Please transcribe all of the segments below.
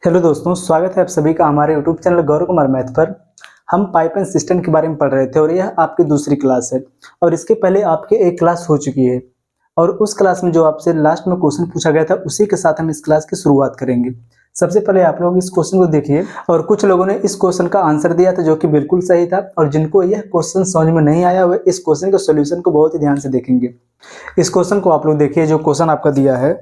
Hello दोस्तों, स्वागत है आप सभी का हमारे YouTube channel Gaurav Kumar math पर। हम पाइप एंड सिस्टम के बारे में पढ़ रहे थे और यह आपकी दूसरी क्लास है। और इसके पहले आपके एक क्लास हो चुकी है और उस क्लास में जो आपसे लास्ट में क्वेश्चन पूछा गया था उसी के साथ हम इस क्लास की शुरुआत करेंगे। सबसे पहले आप लोग इस क्वेश्चन को देखिए और कुछ लोगों ने इस क्वेश्चन का आंसर दिया था जो कि बिल्कुल सही था, और जिनको यह क्वेश्चन समझ में नहीं आया वह इस क्वेश्चन के सोल्यूशन को बहुत ही ध्यान से देखेंगे। इस क्वेश्चन को आप लोग देखिए, जो क्वेश्चन आपका दिया है।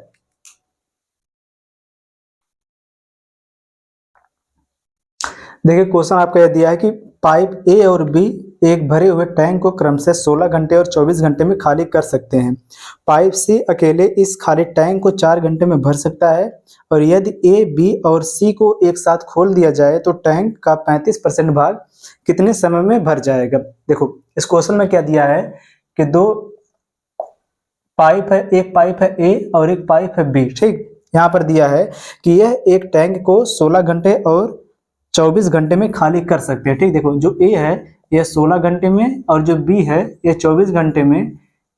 देखिए, क्वेश्चन आपका यह दिया है कि पाइप ए और बी एक भरे हुए टैंक को क्रमशः 16 घंटे और 24 घंटे में खाली कर सकते हैं। पाइप सी अकेले इस खाली टैंक को 4 घंटे में भर सकता है, और यदि ए, बी और सी को एक साथ खोल दिया जाए तो टैंक का 35% भाग कितने समय में भर जाएगा। देखो, इस क्वेश्चन में क्या दिया है कि दो पाइप है, एक पाइप है ए और एक पाइप है बी। ठीक, यहाँ पर दिया है कि यह एक टैंक को 16 घंटे और 24 घंटे में खाली कर सकते हैं। ठीक, देखो, जो ए है यह 16 घंटे में और जो बी है यह 24 घंटे में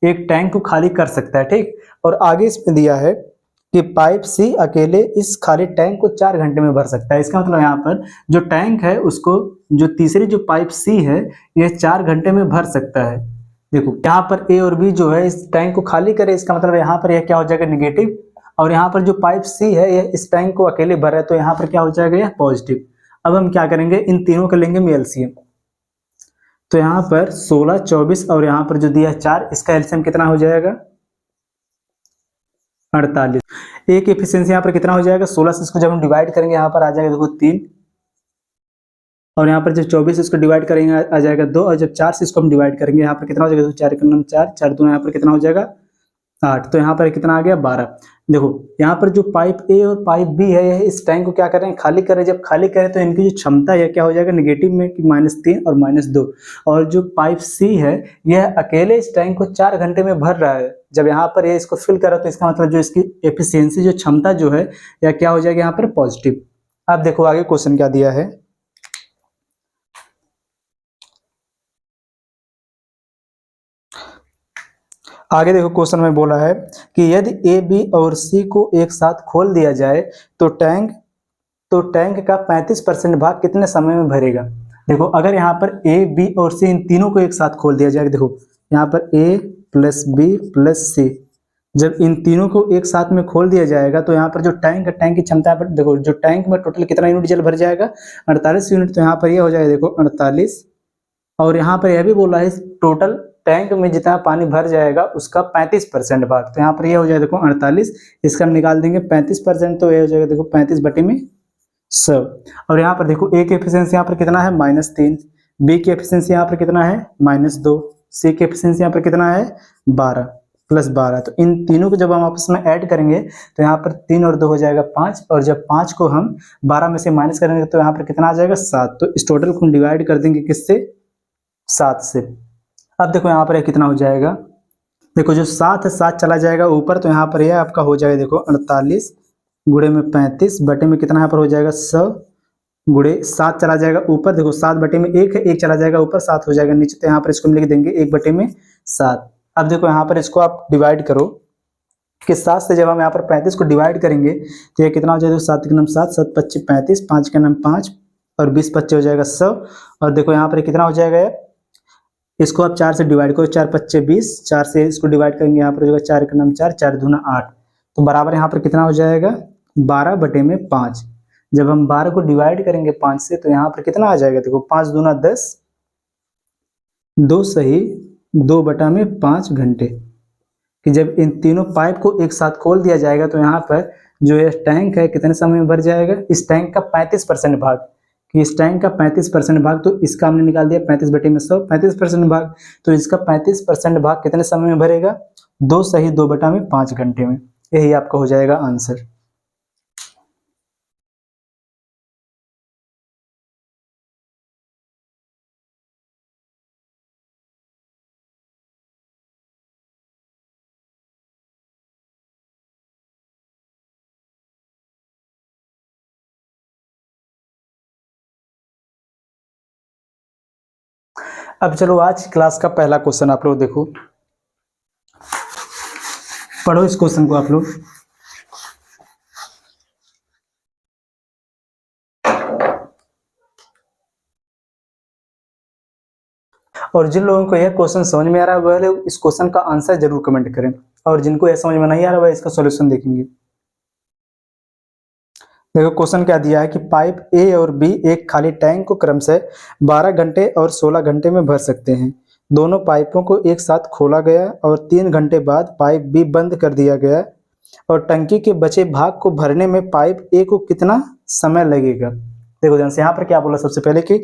एक टैंक को खाली कर सकता है। ठीक, और आगे इसमें दिया है कि पाइप सी अकेले इस खाली टैंक को 4 घंटे में भर सकता है। इसका मतलब यहाँ पर जो टैंक है उसको, जो तीसरी जो पाइप सी है यह 4 घंटे में भर सकता है। देखो, यहाँ पर ए और बी जो है इस टैंक को खाली करे, इसका मतलब यहाँ पर यह क्या हो जाएगा, निगेटिव। और यहाँ पर जो पाइप सी है यह इस टैंक को अकेले भर रहा है, तो यहाँ पर क्या हो जाएगा, यह पॉजिटिव। अब हम क्या करेंगे, इन तीनों का लेंगे एलसीएम। तो यहाँ पर 16, 24 और यहाँ पर जो दिया है 4, इसका एलसीएम कितना हो जाएगा, 48। ए की एफिशिएंसी यहाँ पर कितना हो जाएगा, 16 से इसको जब हम डिवाइड करेंगे यहाँ पर आ जाएगा देखो 3, और यहाँ पर जब 24 इसको डिवाइड करेंगे आ जाएगा 2, और जब 4 से इसको हम डिवाइड करेंगे यहाँ पर कितना हो जाएगा, 4 का 4, 4 दूना यहाँ पर कितना हो जाएगा 8, तो यहाँ पर कितना आ गया 12। देखो, यहाँ पर जो पाइप ए और पाइप बी है यह इस टैंक को क्या कर रहे हैं, खाली कर रहे हैं। जब खाली करें तो इनकी जो क्षमता है क्या हो जाएगा, निगेटिव में कि -3 और -2। और जो पाइप सी है यह अकेले इस टैंक को 4 घंटे में भर रहा है। जब यहाँ पर ये इसको फिल करा तो इसका मतलब जो इसकी एफिशिएंसी, जो क्षमता जो है यह क्या हो जाएगी यहाँ पर पॉजिटिव। अब देखो आगे क्वेश्चन क्या दिया है। आगे देखो, क्वेश्चन में बोला है कि यदि ए, बी और सी को एक साथ खोल दिया जाए तो टैंक का 35% भाग कितने समय में भरेगा। देखो, अगर यहाँ पर ए, बी और सी इन तीनों को एक साथ खोल दिया जाए, देखो यहाँ पर ए प्लस बी प्लस सी, जब इन तीनों को एक साथ में खोल दिया जाएगा तो यहाँ पर जो टैंक की क्षमता पर देखो, जो टैंक में टोटल कितना यूनिट जल भर जाएगा, 48 यूनिट। तो यहाँ पर ये हो जाएगा देखो 48, और यहाँ पर यह भी बोला है टोटल टैंक में जितना पानी भर जाएगा उसका 35% भाग। तो यहाँ पर यह हो जाएगा देखो 48, इसका हम निकाल देंगे 35%, तो यह हो जाएगा देखो 35/100। और यहाँ पर देखो ए की एफिशिएंसी यहाँ पर कितना है, -3, बी की एफिशिएंसी यहाँ पर कितना है, -2, सी की एफिशिएंसी यहाँ पर कितना है 12 + 12। तो इन तीनों को जब हम आपस में ऐड करेंगे तो यहाँ पर 3 और 2 हो जाएगा 5, और जब 5 को हम 12 में से माइनस करेंगे तो यहाँ पर कितना आ जाएगा 7। तो इस टोटल को हम डिवाइड कर देंगे किससे, 7 से। अब देखो यहाँ पर कितना हो जाएगा, देखो जो 7 है 7 चला जाएगा ऊपर, तो यहाँ पर यह आपका हो जाएगा देखो 48 गुणे में 35 बटे में कितना यहाँ पर हो जाएगा 100 गुणे 7 चला जाएगा ऊपर, देखो 7 बटे में 1 है, 1 चला जाएगा ऊपर, 7 हो जाएगा नीचे, तो यहाँ पर इसको हम लिख देंगे 1/7। अब देखो यहाँ पर इसको आप डिवाइड करो कि 7 से जब हम यहाँ पर 35 को डिवाइड करेंगे तो ये कितना हो जाएगा, 7 के नाम 7, 7 पच्चीस 35, 5 के नाम 5 और 20 पच्चे हो जाएगा 100। और देखो यहाँ पर कितना हो जाएगा, इसको आप 4 से डिवाइड करो, 4 पच्चे 20, 4 से इसको डिवाइड करेंगे यहाँ पर हो जाएगा 4 के नाम 4, 4 दूना 8, तो बराबर यहाँ पर कितना हो जाएगा 12/5। जब हम 12 को डिवाइड करेंगे 5 से तो यहाँ पर कितना आ जाएगा, देखो 5 दूना 10, 2 सही 2/5 घंटे। कि जब इन तीनों पाइप को एक साथ खोल दिया जाएगा तो यहाँ पर जो ये टैंक है कितने समय में भर जाएगा, इस टैंक का 35% भाग, कि इस टैंक का 35% भाग, तो इसका हमने निकाल दिया 35/100, 35% भाग, तो इसका 35% भाग कितने समय में भरेगा, 2 सही 2/5 घंटे में। यही आपका हो जाएगा आंसर। अब चलो आज क्लास का पहला क्वेश्चन आप लोग देखो, पढ़ो इस क्वेश्चन को आप लोग। और जिन लोगों को यह क्वेश्चन समझ में आ रहा है वह लोग इस क्वेश्चन का आंसर जरूर कमेंट करें, और जिनको यह समझ में नहीं आ रहा वह इसका सॉल्यूशन देखेंगे। देखो क्वेश्चन क्या दिया है कि पाइप ए और बी एक खाली टैंक को क्रमशः 12 घंटे और 16 घंटे में भर सकते हैं। दोनों पाइपों को एक साथ खोला गया और 3 घंटे बाद पाइप बी बंद कर दिया गया, और टंकी के बचे भाग को भरने में पाइप ए को कितना समय लगेगा। देखो ध्यान से, यहाँ पर क्या बोला सबसे पहले कि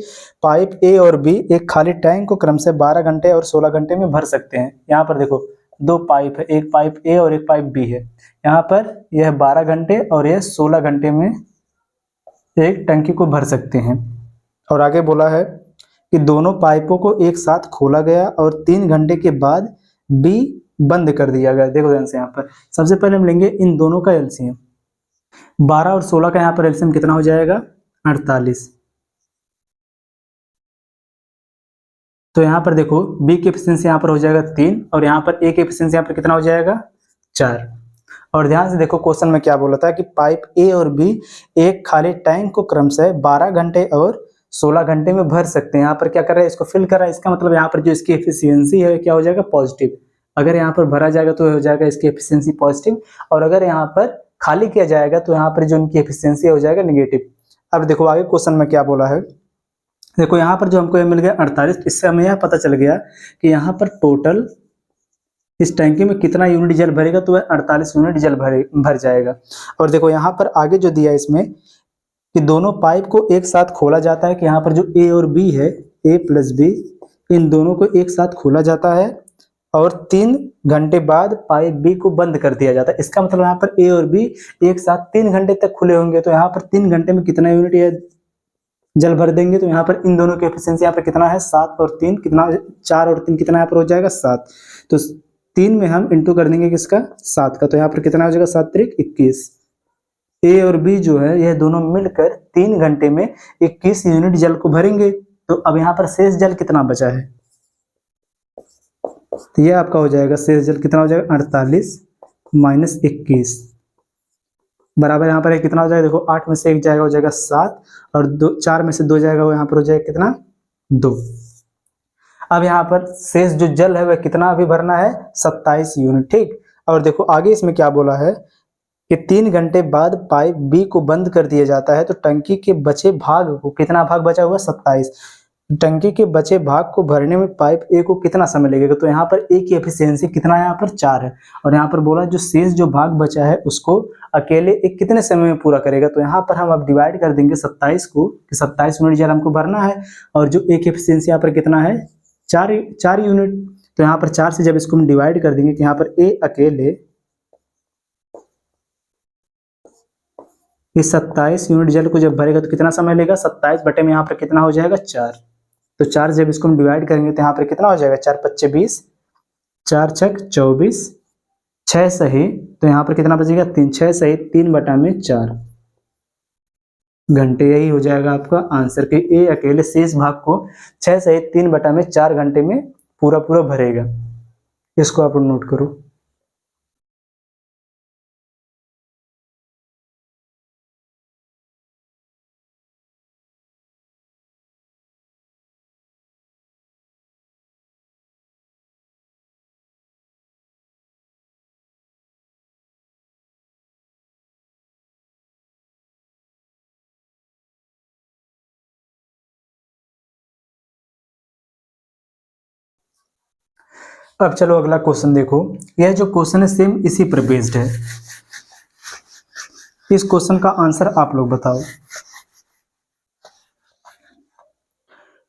पाइप ए और बी एक खाली टैंक को क्रमशः 12 घंटे और 16 घंटे में भर सकते हैं। यहाँ पर देखो दो पाइप है, एक पाइप ए और एक पाइप बी है। यहाँ पर यह 12 घंटे और यह 16 घंटे में एक टंकी को भर सकते हैं। और आगे बोला है कि दोनों पाइपों को एक साथ खोला गया और 3 घंटे के बाद बी बंद कर दिया गया। देखो ध्यान से, यहाँ पर सबसे पहले हम लेंगे इन दोनों का एलसीएम। 12 और 16 का यहाँ पर एलसीएम कितना हो जाएगा, 48। तो यहाँ पर देखो बी की एफिशिएंसी यहाँ पर हो जाएगा 3, और यहाँ पर ए की एफिशिएंसी यहाँ पर कितना हो जाएगा, 4। और ध्यान से देखो क्वेश्चन में क्या बोला था कि पाइप ए और बी एक खाली टैंक को क्रमशः 12 घंटे और 16 घंटे में भर सकते हैं। यहाँ पर क्या कर रहा है, इसको फिल कर रहा है। इसका मतलब यहाँ पर जो इसकी एफिशिएंसी है क्या हो जाएगा, पॉजिटिव। अगर यहाँ पर भरा जाएगा तो हो जाएगा इसकी एफिशिएंसी पॉजिटिव, और अगर यहाँ पर खाली किया जाएगा तो यहाँ पर जो इनकी एफिशिएंसी हो जाएगा नेगेटिव। अब देखो आगे क्वेश्चन में क्या बोला है। देखो यहाँ पर जो हमको ये मिल गया 48, इससे हमें यह पता चल गया कि यहाँ पर टोटल इस टैंकी में कितना यूनिट जल भरेगा, तो वह 48 यूनिट जल भर जाएगा। और देखो यहाँ पर आगे जो दिया है इसमें कि दोनों पाइप को एक साथ खोला जाता है, कि यहाँ पर जो ए और बी है, ए प्लस बी, इन दोनों को एक साथ खोला जाता है और 3 घंटे बाद पाइप बी को बंद कर दिया जाता है। इसका मतलब यहाँ पर ए और बी एक साथ 3 घंटे तक खुले होंगे, तो यहाँ पर 3 घंटे में कितना यूनिट यह जल भर देंगे। तो यहाँ पर इन दोनों की एफिशिएंसी यहाँ पर कितना है, 7 और 3 कितना, 4 और 3 कितना यहाँ पर हो जाएगा, 7। तो 3 में हम इंटू कर देंगे किसका, 7 का, तो यहाँ पर कितना हो जाएगा, 7 त्रिक 21। ए और बी जो है यह दोनों मिलकर 3 घंटे में 21 यूनिट जल को भरेंगे। तो अब यहाँ पर शेष जल कितना बचा है, तो यह आपका हो जाएगा शेष जल कितना हो जाएगा, 48 माइनस 21 बराबर यहाँ पर कितना हो जाएगा। देखो 8 में से 1 जाएगा, हो जाएगा 7, और 4 में से 2 जाएगा, वो यहाँ पर हो जाएगा कितना, 2। अब यहाँ पर शेष जो जल है वह कितना अभी भरना है, 27 यूनिट, ठीक। और देखो आगे इसमें क्या बोला है कि 3 घंटे बाद पाइप बी को बंद कर दिया जाता है, तो टंकी के बचे भाग को, कितना भाग बचा हुआ, 27। टंकी के बचे भाग को भरने में पाइप ए को कितना समय लगेगा। तो यहाँ पर ए की एफिशिएंसी कितना है, यहाँ पर 4 है, और यहाँ पर बोला जो शेष जो भाग बचा है उसको अकेले एक कितने समय में पूरा करेगा। तो यहाँ पर हम अब डिवाइड कर देंगे 27 को, कि 27 यूनिट जल हमको भरना है, और जो ए की एफिशिएंसी यहाँ पर कितना है, 4 यूनिट। तो यहाँ पर 4 से जब इसको हम डिवाइड कर देंगे, कि यहाँ पर ए अकेले इस 27 यूनिट जल को जब भरेगा तो कितना समय लेगा, 27 बटे में यहाँ पर कितना हो जाएगा, 4। तो 4 जब इसको हम डिवाइड करेंगे तो यहाँ पर कितना हो जाएगा, 4 पच्चे 20, 4 छक 24, 6 सही, तो यहाँ पर कितना बचेगा, 3, 6 सही 3 बटा में 4 घंटे। यही हो जाएगा आपका आंसर कि ए अकेले शेष भाग को 6 सही 3 बटा में 4 घंटे में पूरा पूरा भरेगा। इसको आप नोट करो। अब चलो अगला क्वेश्चन देखो। यह जो क्वेश्चन है सेम इसी पर बेस्ड है। इस क्वेश्चन का आंसर आप लोग बताओ।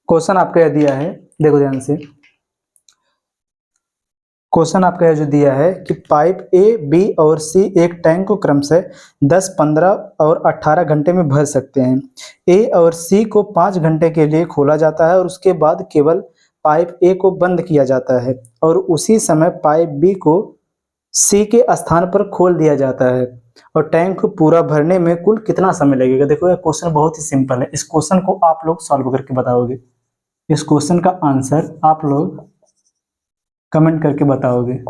क्वेश्चन आपका यह दिया है, देखो ध्यान से। क्वेश्चन आपका यह जो दिया है कि पाइप ए, बी और सी एक टैंक को क्रमशः 10, 15 और 18 घंटे में भर सकते हैं। ए और सी को 5 घंटे के लिए खोला जाता है और उसके बाद केवल पाइप ए को बंद किया जाता है, और उसी समय पाइप बी को सी के स्थान पर खोल दिया जाता है, और टैंक को पूरा भरने में कुल कितना समय लगेगा। देखो यह क्वेश्चन बहुत ही सिंपल है। इस क्वेश्चन को आप लोग सॉल्व करके बताओगे। इस क्वेश्चन का आंसर आप लोग कमेंट करके बताओगे।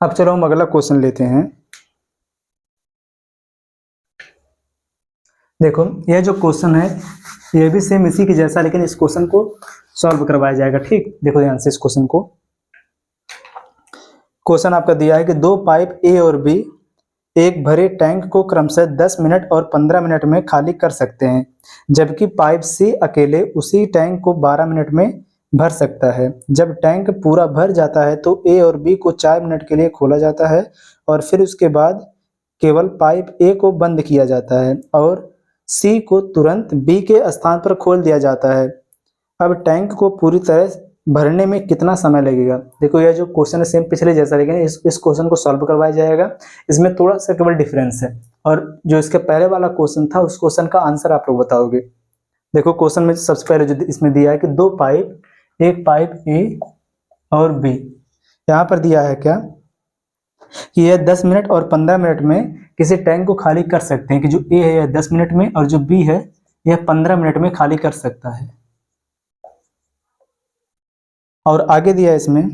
अब चलो हम अगला क्वेश्चन लेते हैं। देखो यह जो क्वेश्चन है ये भी सेम इसी के जैसा, लेकिन इस क्वेश्चन को सॉल्व करवाया जाएगा। ठीक, देखो ध्यान से इस क्वेश्चन को। क्वेश्चन आपका दिया है कि दो पाइप ए और बी एक भरे टैंक को क्रमशः 10 मिनट और 15 मिनट में खाली कर सकते हैं, जबकि पाइप सी अकेले उसी टैंक को 12 मिनट में भर सकता है। जब टैंक पूरा भर जाता है तो ए और बी को 4 मिनट के लिए खोला जाता है और फिर उसके बाद केवल पाइप ए को बंद किया जाता है और सी को तुरंत बी के स्थान पर खोल दिया जाता है। अब टैंक को पूरी तरह भरने में कितना समय लगेगा? देखो यह जो क्वेश्चन है सेम पिछले जैसा, लेकिन इस क्वेश्चन को सॉल्व करवाया जाएगा। इसमें थोड़ा सा केवल डिफरेंस है, और जो इसके पहले वाला क्वेश्चन था उस क्वेश्चन का आंसर आप लोग बताओगे। देखो क्वेश्चन में सबसे पहले जो इसमें दिया है कि दो पाइप, एक पाइप ए और बी, यहाँ पर दिया है क्या कि यह 10 मिनट और 15 मिनट में किसी टैंक को खाली कर सकते हैं, कि जो ए है यह 10 मिनट में और जो बी है यह 15 मिनट में खाली कर सकता है। और आगे दिया है इसमें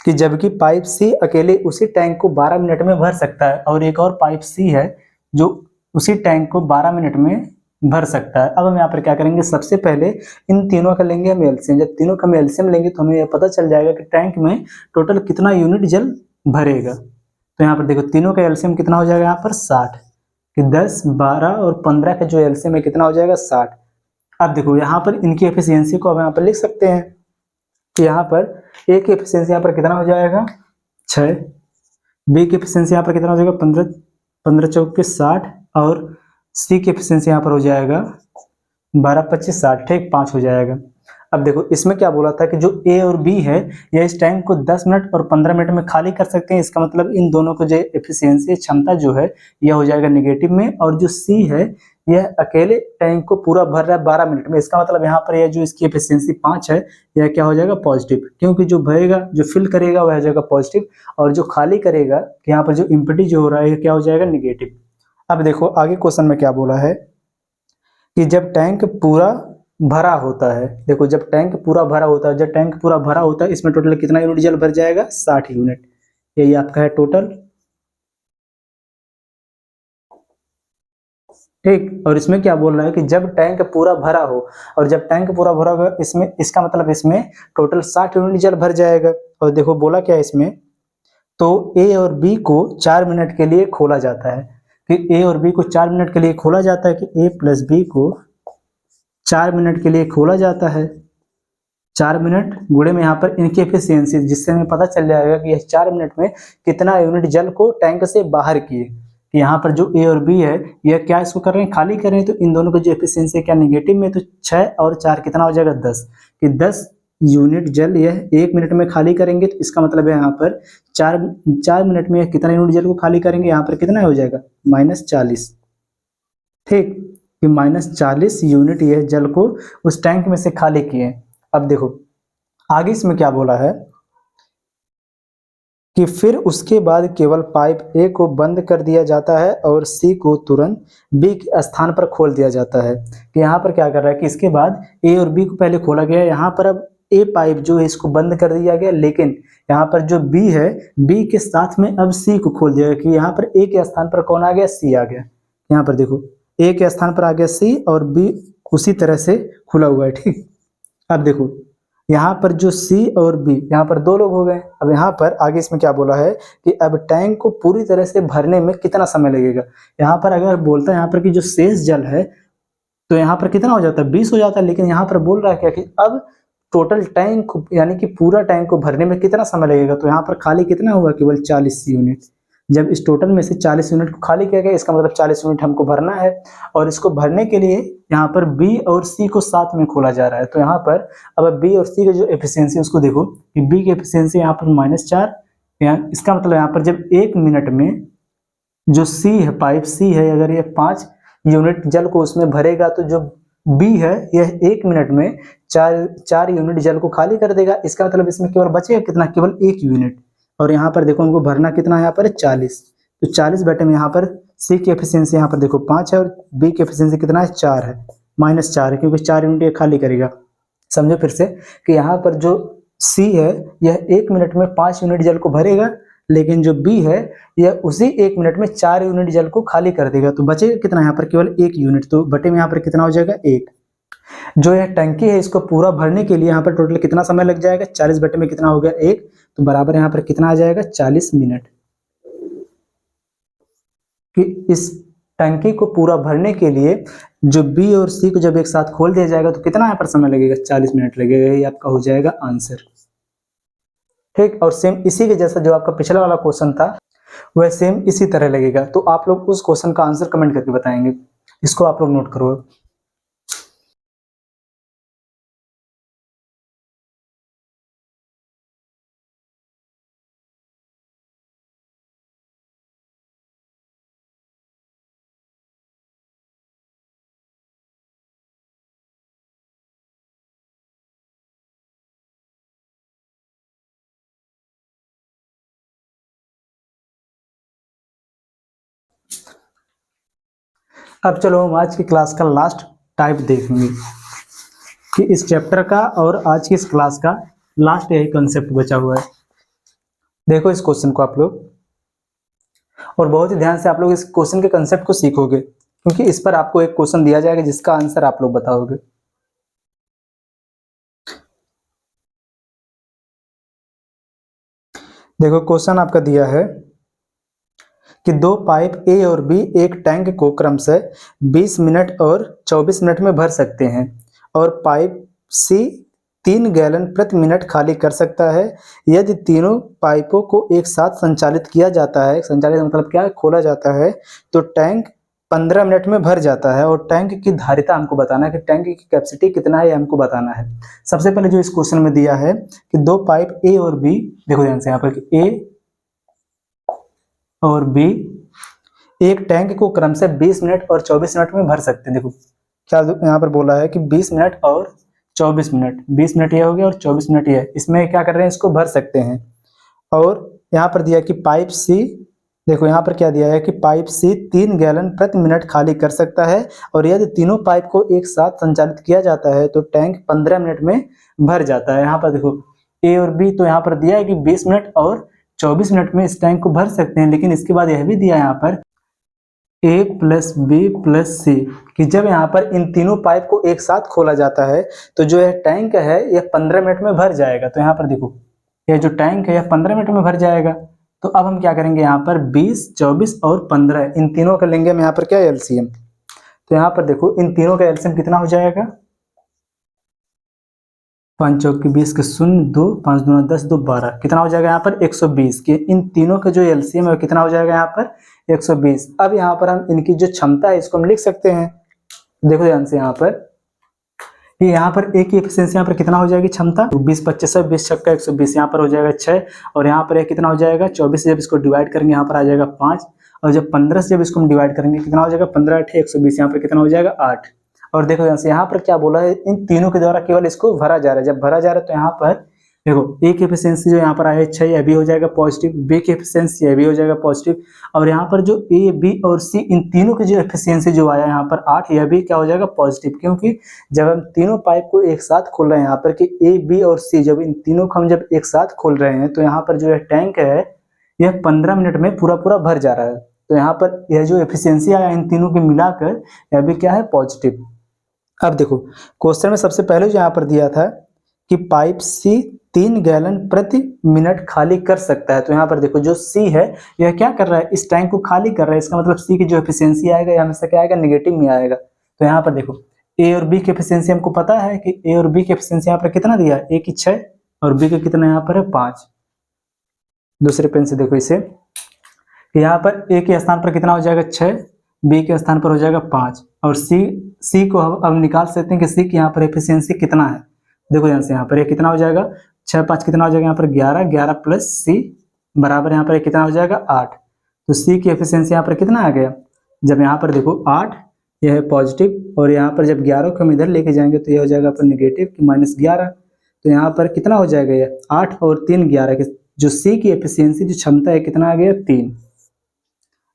कि जबकि पाइप सी अकेले उसी टैंक को 12 मिनट में भर सकता है, और एक और पाइप सी है जो उसी टैंक को 12 मिनट में भर सकता है। अब हम यहाँ पर क्या करेंगे, सबसे पहले इन तीनों का लेंगे हम एलसीएम। जब तीनों का हम एलसीएम लेंगे तो हमें यह पता चल जाएगा कि टैंक में टोटल कितना यूनिट जल भरेगा। तो यहाँ पर देखो तीनों का एलसीएम कितना हो जाएगा, यहाँ पर 60, कि 10, 12 और 15 का जो एलसीएम है कितना हो जाएगा, 60। अब देखो यहाँ पर इनकी एफिशिएंसी को अब यहाँ पर लिख सकते हैं कि यहाँ पर ए की एफिशिएंसी यहाँ पर कितना हो जाएगा, 6, बी की एफिशिएंसी यहाँ पर कितना हो जाएगा, 15, 15 चौके 60, और सी की एफिशिएंसी यहाँ पर हो जाएगा 12, 25, 60, ठीक 5 हो जाएगा। अब देखो इसमें क्या बोला था कि जो ए और बी है यह इस टैंक को 10 मिनट और 15 मिनट में खाली कर सकते हैं। इसका मतलब इन दोनों को जो एफिशिएंसी क्षमता जो है यह हो जाएगा नेगेटिव में, और जो सी है यह अकेले टैंक को पूरा भर रहा है 12 मिनट में। इसका मतलब यहाँ पर यह जो इसकी एफिशिएंसी 5 है यह क्या हो जाएगा, पॉजिटिव, क्योंकि जो भरेगा जो फिल करेगा वह हो जाएगा पॉजिटिव, और जो खाली करेगा यहाँ पर जो इम्पिटी जो हो रहा है क्या हो जाएगा, नेगेटिव। अब देखो आगे क्वेश्चन में क्या बोला है कि जब टैंक पूरा भरा होता है, देखो जब टैंक पूरा भरा होता है, जब टैंक पूरा भरा होता है इसमें टोटल कितना यूनिट जल भर जाएगा, 60 यूनिट। यही आपका है टोटल, ठीक। और इसमें क्या बोल रहा है कि जब टैंक पूरा भरा हो, और जब टैंक पूरा भरा होगा इसमें, इसका मतलब इसमें टोटल 60 यूनिट जल भर जाएगा। और देखो बोला क्या है इसमें, तो ए और बी को 4 मिनट के लिए खोला जाता है, कि ए और बी को 4 मिनट के लिए खोला जाता है, कि ए प्लस बी को 4 मिनट के लिए खोला जाता है। 4 मिनट गुणे में यहाँ पर इनकी एफिशिएंसी, जिससे हमें पता चल जाएगा कि यह 4 मिनट में कितना यूनिट जल को टैंक से बाहर किए। कि यहाँ पर जो ए और बी है यह क्या इसको कर रहे हैं, खाली कर रहे हैं, तो इन दोनों की जो एफिशिएंसी है क्या नेगेटिव में, तो 6 और 4 कितना हो जाएगा, 10, कि 10 यूनिट जल यह 1 मिनट में खाली करेंगे। तो इसका मतलब है यहाँ पर 4 मिनट में कितना यूनिट जल को खाली करेंगे, यहाँ पर कितना हो जाएगा, -40, ठीक, कि -40 यूनिट यह जल को उस टैंक में से खाली किए। अब देखो आगे इसमें क्या बोला है कि फिर उसके बाद केवल पाइप ए को बंद कर दिया जाता है और सी को तुरंत बी के स्थान पर खोल दिया जाता है। कि यहाँ पर क्या कर रहा है कि इसके बाद ए और बी को पहले खोला गया, यहाँ पर अब ए पाइप जो है इसको बंद कर दिया गया, लेकिन यहाँ पर जो बी है बी के साथ में अब सी को खोल दिया गया। कि यहाँ पर ए के स्थान पर कौन आ गया, सी आ गया। यहाँ पर देखो ए के स्थान पर आ गया सी, और बी उसी तरह से खुला हुआ है, ठीक। अब देखो यहाँ पर जो सी और बी, यहाँ पर 2 लोग हो गए। अब यहाँ पर आगे इसमें क्या बोला है कि अब टैंक को पूरी तरह से भरने में कितना समय लगेगा। यहाँ पर अगर बोलता है यहाँ पर कि जो शेष जल है तो यहाँ पर कितना हो जाता है, 20 हो जाता है, लेकिन यहाँ पर बोल रहा है क्या कि अब टोटल टैंक यानी कि पूरा टैंक को भरने में कितना समय लगेगा। तो यहाँ पर खाली कितना हुआ, केवल 40 यूनिट। जब इस टोटल में से 40 यूनिट को खाली किया गया, इसका मतलब 40 यूनिट हमको भरना है, और इसको भरने के लिए यहाँ पर बी और सी को साथ में खोला जा रहा है। तो यहाँ पर अब बी और सी की जो एफिशिएंसी उसको देखो कि बी की एफिशिएंसी यहाँ पर -4, इसका मतलब यहाँ पर जब 1 मिनट में जो सी है, पाइप सी है, अगर ये 5 यूनिट जल को उसमें भरेगा तो जो बी है यह 1 मिनट में 4 यूनिट जल को खाली कर देगा। इसका मतलब इसमें केवल बचेगा कितना, केवल 1 यूनिट। और यहाँ पर देखो हमको भरना कितना है, यहाँ पर 40, तो 40 बटे में यहाँ पर सी की एफिशिएंसी यहाँ पर देखो 5 है, और बी की एफिशिएंसी कितना है, 4 है, -4 है, क्योंकि 4 यूनिट ये खाली करेगा। समझो फिर से कि यहाँ पर जो सी है यह 1 मिनट में 5 यूनिट जल को भरेगा, लेकिन जो बी है यह उसी 1 मिनट में 4 यूनिट जल को खाली कर देगा। तो बचेगा कितना यहाँ पर? केवल 1 यूनिट। तो बटे में यहाँ पर कितना हो जाएगा? 1। जो यह टंकी है इसको पूरा भरने के लिए यहाँ पर टोटल कितना समय लग जाएगा? 40 बटे में कितना हो गया? 1। तो बराबर यहाँ पर कितना आ जाएगा? 40 मिनट। कि इस टंकी को पूरा भरने के लिए जो बी और सी को जब एक साथ खोल दिया जाएगा तो कितना यहाँ पर समय लगेगा? 40 मिनट लगेगा। ये आपका हो जाएगा आंसर। ठीक, और सेम इसी के जैसा जो आपका पिछला वाला क्वेश्चन था वह सेम इसी तरह लगेगा। तो आप लोग उस क्वेश्चन का आंसर कमेंट करके बताएंगे। इसको आप लोग नोट करो। अब चलो हम आज की क्लास का लास्ट टाइप देखेंगे कि इस चैप्टर का और आज की इस क्लास का लास्ट यही कंसेप्ट बचा हुआ है। देखो इस क्वेश्चन को आप लोग, और बहुत ही ध्यान से आप लोग इस क्वेश्चन के कंसेप्ट को सीखोगे, क्योंकि इस पर आपको एक क्वेश्चन दिया जाएगा जिसका आंसर आप लोग बताओगे। देखो क्वेश्चन आपका दिया है कि दो पाइप ए और बी एक टैंक को क्रमशः 20 मिनट और 24 मिनट में भर सकते हैं और पाइप सी 3 गैलन प्रति मिनट खाली कर सकता है। यदि तीनों पाइपों को एक साथ संचालित किया जाता है, संचालित मतलब क्या है? खोला जाता है, तो टैंक 15 मिनट में भर जाता है। और टैंक की धारिता हमको बताना है कि टैंक की कैपेसिटी कितना है, ये हमको बताना है। सबसे पहले जो इस क्वेश्चन में दिया है कि दो पाइप ए और बी, देखो ध्यान से यहाँ पर कि ए और बी एक टैंक को क्रमशः 20 मिनट और 24 मिनट में भर सकते हैं। देखो क्या यहाँ पर बोला है कि 20 मिनट और 24 मिनट, 20 मिनट ये हो गया और 24 मिनट ये, इसमें क्या कर रहे हैं? इसको भर सकते हैं। और यहाँ पर दिया कि पाइप सी, देखो यहाँ पर क्या दिया है कि पाइप सी 3 गैलन प्रति मिनट खाली कर सकता है और यदि तीनों पाइप को एक साथ संचालित किया जाता है तो टैंक 15 मिनट में भर जाता है। यहाँ पर देखो ए और बी, तो यहाँ पर दिया है कि 20 मिनट और 24 मिनट में इस टैंक को भर सकते हैं, लेकिन इसके बाद यह भी दिया है यहाँ पर ए प्लस बी प्लस सी कि जब यहाँ पर इन तीनों पाइप को एक साथ खोला जाता है तो जो यह टैंक है यह 15 मिनट में भर जाएगा। तो यहाँ पर देखो यह जो टैंक है यह 15 मिनट में भर जाएगा। तो अब हम क्या करेंगे? यहाँ पर 20, 24 और 15 इन तीनों का लेंगे हम यहाँ पर क्या? एलसीएम। तो यहाँ पर देखो इन तीनों का एलसीएम कितना हो जाएगा? 5 चौके 20 के 0, 2, 5 दूना 10, 2 12, कितना हो जाएगा यहाँ पर? 120 के इन तीनों का जो एलसीएम है कितना हो जाएगा यहाँ पर? 120। अब यहाँ पर हम इनकी जो क्षमता है इसको हम लिख सकते हैं। देखो ध्यान से यहाँ पर कि यहाँ पर ए की एफिशिएंसी यहाँ पर कितना हो जाएगी? क्षमता 20 25 20 छक्का 120, यहाँ पर हो जाएगा 6 और यहाँ पर कितना हो जाएगा? 24 से जब इसको डिवाइड करेंगे यहाँ पर आ जाएगा 5 और जब 15 से जब इसको हम डिवाइड करेंगे कितना हो जाएगा? 15 8 120, यहाँ पर कितना हो जाएगा? 8। और देखो यहाँ पर क्या बोला है? इन तीनों के द्वारा केवल इसको भरा जा रहा है। जब भरा जा रहा है तो यहाँ पर देखो ए की एफिशिएंसी जो यहाँ पर आया है 6, यह भी हो जाएगा पॉजिटिव, बी की एफिशिएंसी यह भी हो जाएगा पॉजिटिव, और यहाँ पर जो ए बी और सी इन तीनों की जो एफिशिएंसी जो आया यहाँ पर 8, यह भी क्या हो जाएगा? पॉजिटिव। क्योंकि जब हम तीनों पाइप को एक साथ खोल रहे हैं यहाँ पर कि ए बी और सी, जब इन तीनों को हम जब एक साथ खोल रहे हैं तो यहाँ पर जो यह टैंक है यह 15 मिनट में पूरा पूरा भर जा रहा है। तो यहाँ पर यह जो एफिशिएंसी आया इन तीनों के मिलाकर यह भी क्या है? पॉजिटिव। अब देखो क्वेश्चन में सबसे पहले जो यहाँ पर दिया था कि पाइप सी 3 गैलन प्रति मिनट खाली कर सकता है। तो यहाँ पर देखो जो सी है यह क्या कर रहा है? इस टैंक को खाली कर रहा है। इसका मतलब सी की जो एफिशिएंसी आएगा यह हमेशा क्या आएगा? नेगेटिव में आएगा। तो यहाँ पर देखो ए और बी की एफिशिएंसी हमको पता है कि ए और बी की एफिशिएंसी यहाँ पर कितना दिया है? ए की 6 और बी का कितना यहाँ पर है? 5। दूसरे पेन से देखो इसे, यहाँ पर ए के स्थान पर कितना हो जाएगा? 6, बी के स्थान पर हो जाएगा 5 और सी को अब निकाल सकते हैं कि सी की यहाँ पर एफिशिएंसी कितना है। देखो यहाँ से यहाँ पर कितना हो जाएगा? 6 5 कितना हो जाएगा? यहाँ पर 11, 11 प्लस सी बराबर यहाँ पर कितना हो जाएगा? 8। तो सी की एफिशिएंसी यहाँ पर कितना आ गया? जब यहाँ पर देखो 8 यह है पॉजिटिव और यहाँ पर जब 11 को हम इधर लेके जाएंगे तो यह हो जाएगा अपन नेगेटिव कि -11। तो यहाँ पर कितना हो जाएगा? यह 8 और 3 11 जो सी की एफिशिएंसी जो क्षमता है कितना आ गया? 3।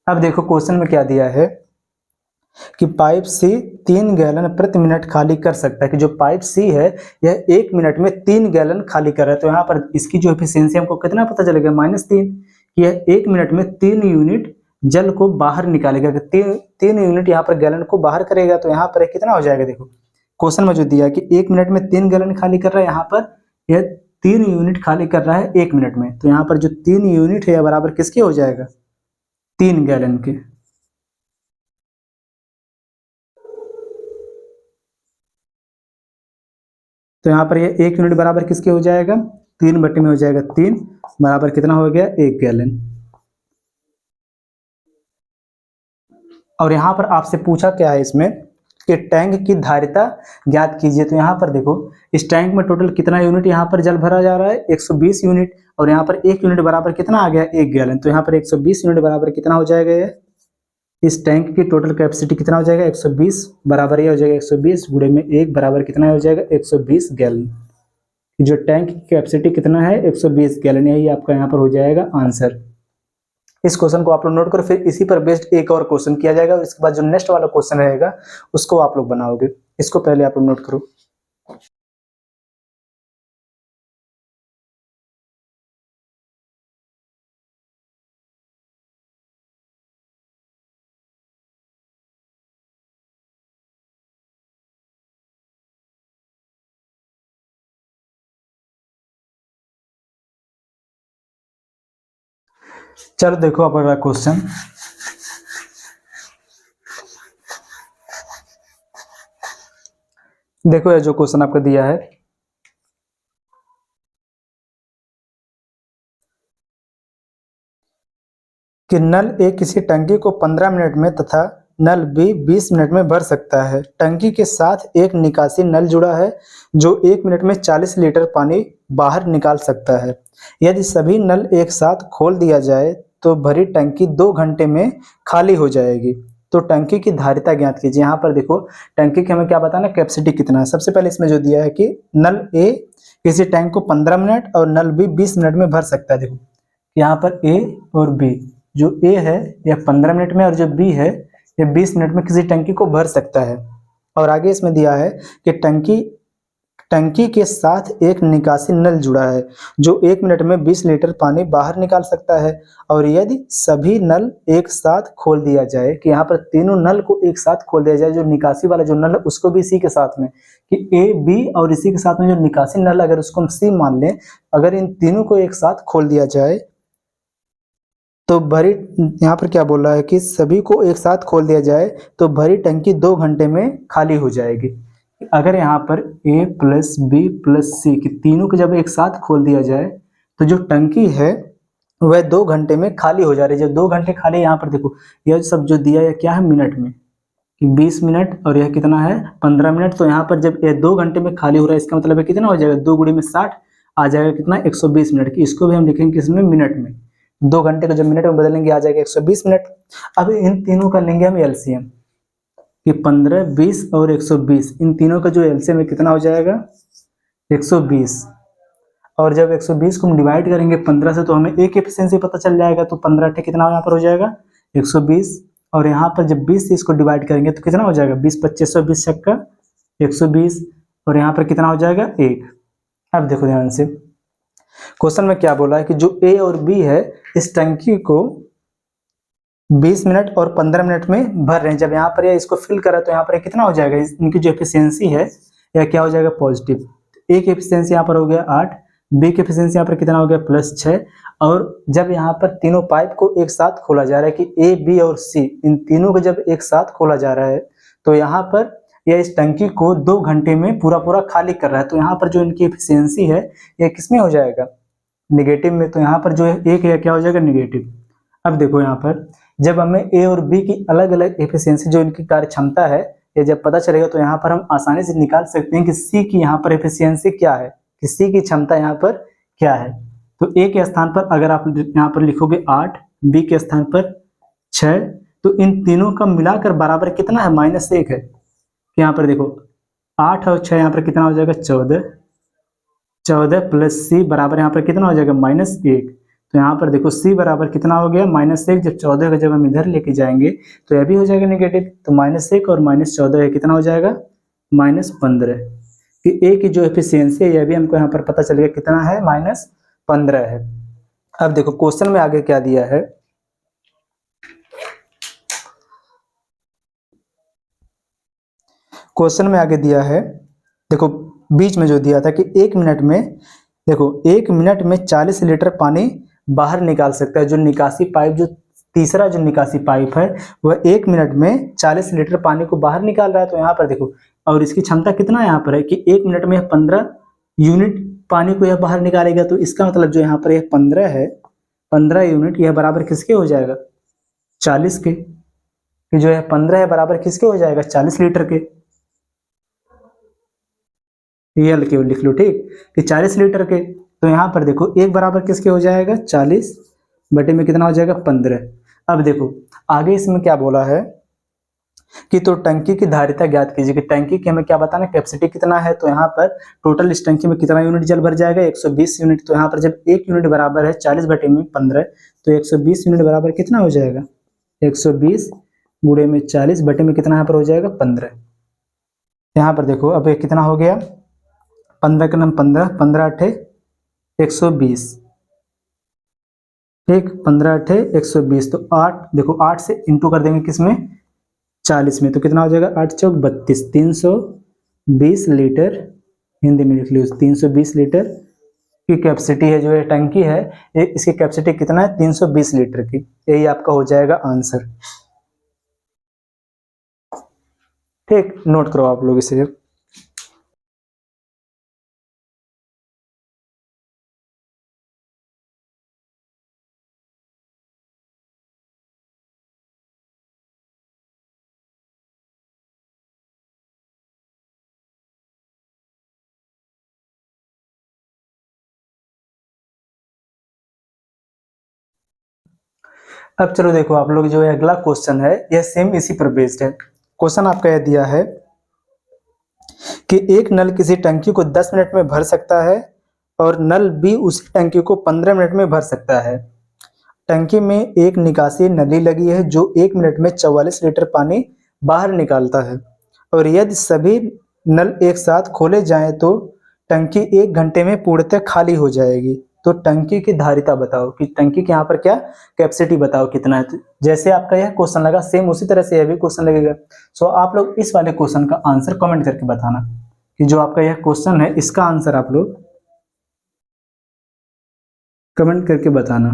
अब देखो क्वेश्चन में क्या दिया है कि पाइप सी 3 गैलन प्रति मिनट खाली कर सकता है। कि जो पाइप सी है यह 1 मिनट में 3 गैलन खाली कर रहा है। तो यहाँ पर इसकी जो एफिशिएंसी हमको कितना पता चलेगा? -3, कि यह 1 मिनट में 3 यूनिट जल को बाहर निकालेगा। तीन यूनिट यहाँ पर गैलन को बाहर करेगा तो यहाँ पर कितना हो जाएगा, देखो क्वेश्चन में जो दिया है कि 1 मिनट में 3 गैलन खाली कर रहा है, यहाँ पर यह 3 यूनिट खाली कर रहा है 1 मिनट में, तो यहाँ पर जो 3 यूनिट है बराबर किसके हो जाएगा, 3 गैलन के। तो यहाँ पर ये 1 यूनिट बराबर किसके हो जाएगा, 3 बटे में हो जाएगा 3 बराबर कितना हो गया, 1 गैलन। और यहाँ पर आपसे पूछा क्या है इसमें कि टैंक की धारिता ज्ञात कीजिए। तो यहाँ पर देखो इस टैंक में टोटल कितना यूनिट यहाँ पर जल भरा जा रहा है, 120 यूनिट, और यहाँ पर 1 यूनिट बराबर कितना आ गया, 1 गैलन। तो यहाँ पर 120 यूनिट बराबर कितना हो जाएगा, ये इस टैंक की टोटल कैपेसिटी कितना हो जाएगा, 120 बराबर ये हो जाएगा 120 गुणे में 1 बराबर कितना हो जाएगा, 120 गैलन। जो टैंक की कैपेसिटी कितना है, 120 गैलन, यही आपका यहाँ पर हो जाएगा आंसर। इस क्वेश्चन को आप लोग नोट करो, फिर इसी पर बेस्ड एक और क्वेश्चन किया जाएगा, और इसके बाद जो नेक्स्ट वाला क्वेश्चन रहेगा उसको आप लोग बनाओगे। इसको पहले आप लोग नोट करो। चलो देखो अब अगला क्वेश्चन। देखो ये जो क्वेश्चन आपको दिया है, कि नल ए किसी टंकी को 15 मिनट में तथा नल बी 20 मिनट में भर सकता है। टंकी के साथ एक निकासी नल जुड़ा है जो 1 मिनट में 40 लीटर पानी बाहर निकाल सकता है। यदि सभी नल एक साथ खोल दिया जाए तो भरी टंकी 2 घंटे में खाली हो जाएगी। तो टंकी की धारिता ज्ञात कीजिए। यहाँ पर देखो टंकी की हमें क्या बताना, कैपेसिटी कितना है। सबसे पहले इसमें जो दिया है कि नल ए किसी टैंक को 15 मिनट और नल बी 20 मिनट में भर सकता है। देखो यहाँ पर ए और बी, जो ए है यह 15 मिनट में और जो बी है यह 20 मिनट में किसी टंकी को भर सकता है। और आगे इसमें दिया है कि टंकी के साथ एक निकासी नल जुड़ा है जो 1 मिनट में 20 लीटर पानी बाहर निकाल सकता है। और यदि सभी नल एक साथ खोल दिया जाए, कि यहाँ पर तीनों नल को एक साथ खोल दिया जाए, जो निकासी वाला जो नल है उसको भी इसी के साथ में, कि ए बी और इसी के साथ में जो निकासी नल अगर उसको हम सी मान लें, अगर इन तीनों को एक साथ खोल दिया जाए तो भरी, यहाँ पर क्या बोल रहा है कि सभी को एक साथ खोल दिया जाए तो भरी टंकी 2 घंटे में खाली हो जाएगी। अगर यहाँ पर ए प्लस बी प्लस सी की तीनों को जब एक साथ खोल दिया जाए तो जो टंकी है वह 2 घंटे में खाली हो जा रही है। जब 2 घंटे खाली, यहाँ पर देखो यह सब जो दिया है क्या है, मिनट में, कि 20 मिनट और यह कितना है 15 मिनट। तो यहाँ पर जब यह 2 घंटे में खाली हो रहा है, इसका मतलब है कितना हो जाएगा, 2 गुणे में 60 आ जाएगा, कितना 120 मिनट की। इसको भी हम लिखेंगे किसमें, मिनट में। 2 घंटे को जब मिनट में बदलेंगे आ जाएगा 120 मिनट। अब इन तीनों का लेंगे हम एलसीएम, कि 15, 20 और 120, इन तीनों का जो एलसीएम है कितना हो जाएगा, 120। और जब 120 को हम डिवाइड करेंगे 15 से तो हमें एक एफिशिएंसी पता चल जाएगा। तो 15 टे कितना यहाँ पर हो जाएगा 120, और यहाँ पर जब 20 से इसको डिवाइड करेंगे तो कितना हो जाएगा 20 25 20 छक्का 120, और यहाँ पर कितना हो जाएगा 1। अब देखो ध्यान से क्वेश्चन में क्या बोला है कि जो ए और बी है इस टंकी को 20 मिनट और 15 मिनट में भर रहे हैं। जब यहाँ पर ये इसको फिल करा तो यहाँ पर कितना हो जाएगा, इनकी जो एफिशिएंसी है यह क्या हो जाएगा, पॉजिटिव। ए की एफिशिएंसी यहाँ पर हो गया 8, बी की एफिशिएंसी यहाँ पर कितना हो गया +6। और जब यहाँ पर तीनों पाइप को एक साथ खोला जा रहा है, कि ए बी और सी इन तीनों को जब एक साथ खोला जा रहा है तो यहाँ पर यह इस टंकी को 2 घंटे में पूरा खाली कर रहा है। तो यहाँ पर जो इनकी एफिशिएंसी है यह किसमें हो जाएगा, निगेटिव में। तो यहाँ पर जो है एक है क्या हो जाएगा, निगेटिव। अब देखो यहाँ पर जब हमें ए और बी की अलग अलग एफिशिएंसी जो इनकी कार्य क्षमता है ये जब पता चलेगा तो यहाँ पर हम आसानी से निकाल सकते हैं कि सी की यहाँ पर एफिशिएंसी क्या है, कि सी की क्षमता यहाँ पर क्या है। तो ए के स्थान पर अगर आप यहाँ पर लिखोगे 8, बी के स्थान पर 6, तो इन तीनों का मिलाकर बराबर कितना है, -1 है। यहाँ पर देखो 8 और 6 यहाँ पर कितना हो जाएगा 14 प्लस सी बराबर यहाँ पर कितना हो जाएगा -1। तो यहाँ पर देखो सी बराबर कितना हो गया -1। जब 14 का जब हम इधर लेके जाएंगे तो यह भी हो जाएगा नेगेटिव। तो -1 और -14 है कितना हो जाएगा -15। कि ए की जो एफिशिएंसी है यह भी हमको यहाँ पर पता चलेगा कितना है, -15 है। अब देखो क्वेश्चन में आगे क्या दिया है, क्वेश्चन में आगे दिया है, देखो बीच में जो दिया था कि 1 मिनट में, देखो 1 मिनट में 40 लीटर पानी बाहर निकाल सकता है। जो निकासी पाइप, जो तीसरा जो निकासी पाइप है वह 1 मिनट में 40 लीटर पानी को बाहर निकाल रहा है। तो यहाँ पर देखो, और इसकी क्षमता कितना यहाँ पर है कि 1 मिनट में 15 यूनिट पानी को यह बाहर निकालेगा। तो इसका मतलब जो यहाँ पर यह 15 है, 15 यूनिट, यह बराबर किसके हो जाएगा, 40 के। कि जो है 15 है बराबर किसके हो जाएगा, 40 लीटर के। ये केवल लिख लो, ठीक, कि 40 लीटर के। तो यहाँ पर देखो एक बराबर किसके हो जाएगा, 40 बटे में कितना हो जाएगा, 15। अब देखो आगे इसमें क्या बोला है कि तो टंकी की धारिता ज्ञात कीजिए। कि टंकी की हमें क्या बताना, कैपेसिटी कितना है। तो यहाँ पर टोटल इस टंकी में कितना यूनिट जल भर जाएगा, 120 यूनिट। तो यहाँ पर जब 1 यूनिट बराबर है 40 बटे में 15, तो 120 यूनिट बराबर कितना हो जाएगा, 120 गुणे में 40 बटे में कितना यहाँ पर हो जाएगा, 15। यहाँ पर देखो अब ये कितना हो गया, 15 का नाम 15, 15 अठे 120, ठीक, 15 अठे 120। तो 8, देखो 8 से इंटू कर देंगे किसमें, 40 में। तो कितना हो जाएगा, 8 चौक 32, 320 लीटर, हिंदी में लिख लो 320 लीटर की कैपेसिटी है। जो ये टंकी है इसकी कैपेसिटी कितना है, 320 लीटर की। यही आपका हो जाएगा आंसर, ठीक, नोट करो आप लोग इसे। अब चलो देखो आप लोग, जो है अगला क्वेश्चन है यह सेम इसी पर बेस्ड है। क्वेश्चन आपका यह दिया है कि एक नल किसी टंकी को 10 मिनट में भर सकता है और नल बी उसी टंकी को 15 मिनट में भर सकता है। टंकी में एक निकासी नली लगी है जो 1 मिनट में 44 लीटर पानी बाहर निकालता है, और यदि सभी नल एक साथ खोले जाएं तो टंकी 1 घंटे में पूर्णतः खाली हो जाएगी। तो टंकी की धारिता बताओ, कि टंकी के यहाँ पर क्या कैपेसिटी बताओ कितना है। तो जैसे आपका यह क्वेश्चन लगा सेम उसी तरह से यह भी क्वेश्चन लगेगा। सो आप लोग इस वाले क्वेश्चन का आंसर कमेंट करके बताना, कि जो आपका यह क्वेश्चन है इसका आंसर आप लोग कमेंट करके बताना।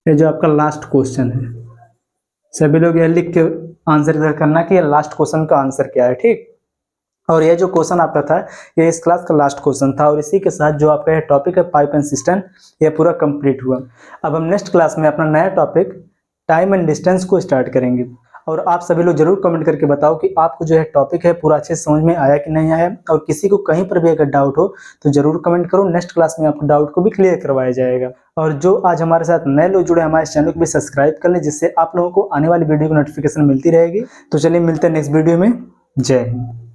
ये जो आपका लास्ट क्वेश्चन है, सभी लोग यह लिख के आंसर करना कि ये लास्ट क्वेश्चन का आंसर क्या है, ठीक। और ये जो क्वेश्चन आपका था ये इस क्लास का लास्ट क्वेश्चन था, और इसी के साथ जो आपका ये टॉपिक है पाइप एंड सिस्टम, ये पूरा कंप्लीट हुआ। अब हम नेक्स्ट क्लास में अपना नया टॉपिक टाइम एंड डिस्टेंस को स्टार्ट करेंगे। और आप सभी लोग जरूर कमेंट करके बताओ कि आपको जो है टॉपिक है पूरा अच्छे से समझ में आया कि नहीं आया, और किसी को कहीं पर भी अगर डाउट हो तो जरूर कमेंट करो। नेक्स्ट क्लास में आपको डाउट को भी क्लियर करवाया जाएगा। और जो आज हमारे साथ नए लोग जुड़े हमारे चैनल को भी सब्सक्राइब कर लें, जिससे आप लोगों को आने वाली वीडियो की नोटिफिकेशन मिलती रहेगी। तो चलिए मिलते हैं नेक्स्ट वीडियो में। जय हिंद।